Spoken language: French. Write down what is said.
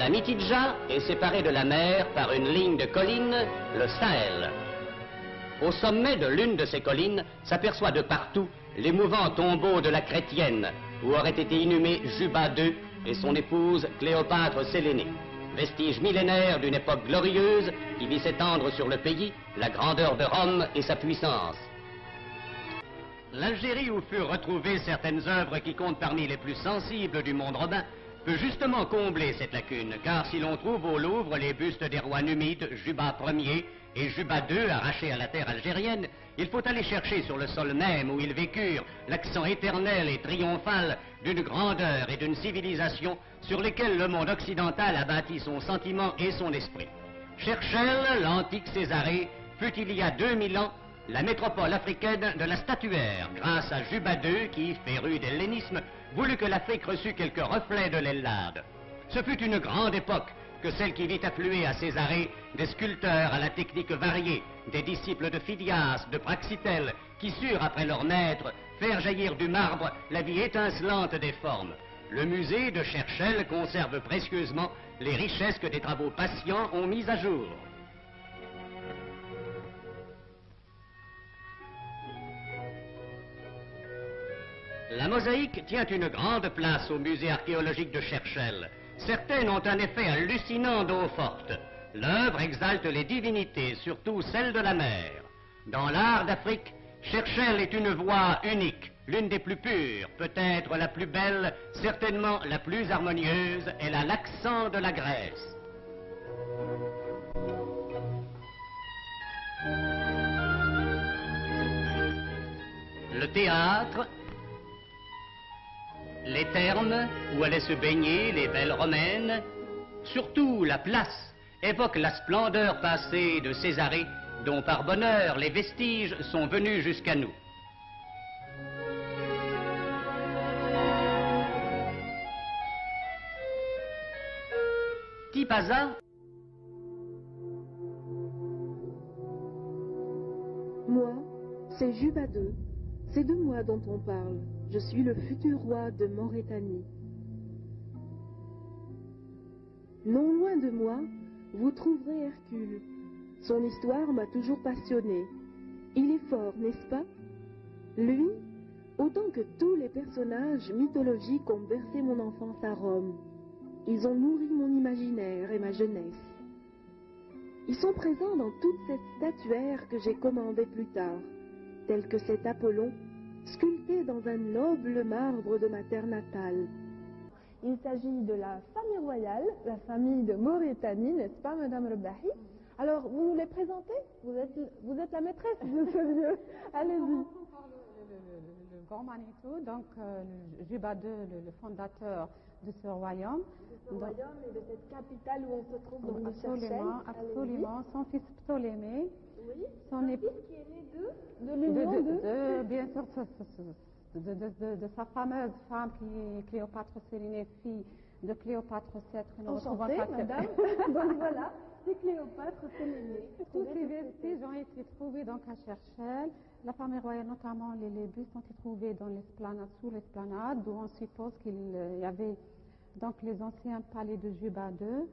La Mitidja est séparée de la mer par une ligne de collines, le Sahel. Au sommet de l'une de ces collines s'aperçoit de partout l'émouvant tombeau de la chrétienne, où auraient été inhumés Juba II et son épouse Cléopâtre Sélénée. Vestige millénaire d'une époque glorieuse qui vit s'étendre sur le pays la grandeur de Rome et sa puissance. L'Algérie où furent retrouvées certaines œuvres qui comptent parmi les plus sensibles du monde romain peut justement combler cette lacune, car si l'on trouve au Louvre les bustes des rois numides Juba Ier et Juba II arrachés à la terre algérienne, il faut aller chercher sur le sol même où ils vécurent l'accent éternel et triomphal d'une grandeur et d'une civilisation sur lesquelles le monde occidental a bâti son sentiment et son esprit. Cherchel, l'antique Césarée, fut il y a 2000 ans la métropole africaine de la statuaire, grâce à Juba II qui, féru d'hellénisme, voulut que l'Afrique reçût quelques reflets de l'Ellade. Ce fut une grande époque que celle qui vit affluer à Césarée des sculpteurs à la technique variée, des disciples de Phidias, de Praxitèle, qui surent, après leur maître, faire jaillir du marbre la vie étincelante des formes. Le musée de Cherchel conserve précieusement les richesses que des travaux patients ont mises à jour. La mosaïque tient une grande place au musée archéologique de Cherchel. Certaines ont un effet hallucinant d'eau forte. L'œuvre exalte les divinités, surtout celles de la mer. Dans l'art d'Afrique, Cherchel est une voix unique, l'une des plus pures, peut-être la plus belle, certainement la plus harmonieuse. Elle a l'accent de la Grèce. Le théâtre, les thermes où allaient se baigner les belles romaines, surtout la place, évoquent la splendeur passée de Césarée, dont par bonheur les vestiges sont venus jusqu'à nous. Tipaza. Moi, c'est Juba II. C'est de moi dont on parle. Je suis le futur roi de Maurétanie. Non loin de moi, vous trouverez Hercule. Son histoire m'a toujours passionné. Il est fort, n'est-ce pas? Lui, autant que tous les personnages mythologiques ont bercé mon enfance à Rome. Ils ont nourri mon imaginaire et ma jeunesse. Ils sont présents dans toute cette statuaire que j'ai commandée plus tard, telle que cet Apollon, sculpté dans un noble marbre de ma terre natale. Il s'agit de la famille royale, la famille de Maurétanie, n'est-ce pas, Madame Rebahi? Alors, vous nous les présentez? Vous êtes la maîtresse de ce lieu. Allez-y. Le grand Manitou, donc Juba II, le fondateur de ce royaume. De ce royaume et de cette capitale où on se trouve dans le Absolument, absolument. Son fils Ptolémée. Oui, son fils qui est né de l'union de... Bien sûr, de sa fameuse femme qui est Cléopâtre Sélénée, fille de Cléopâtre VII. Enchantée, madame. Donc voilà, c'est Cléopâtre Sélénée. Tous ces vestiges ont été trouvés donc à Cherchel. La famille royale, notamment les bustes, ont été trouvés dans l'esplanade, sous l'esplanade, où on suppose qu'il y avait donc les anciens palais de Juba II.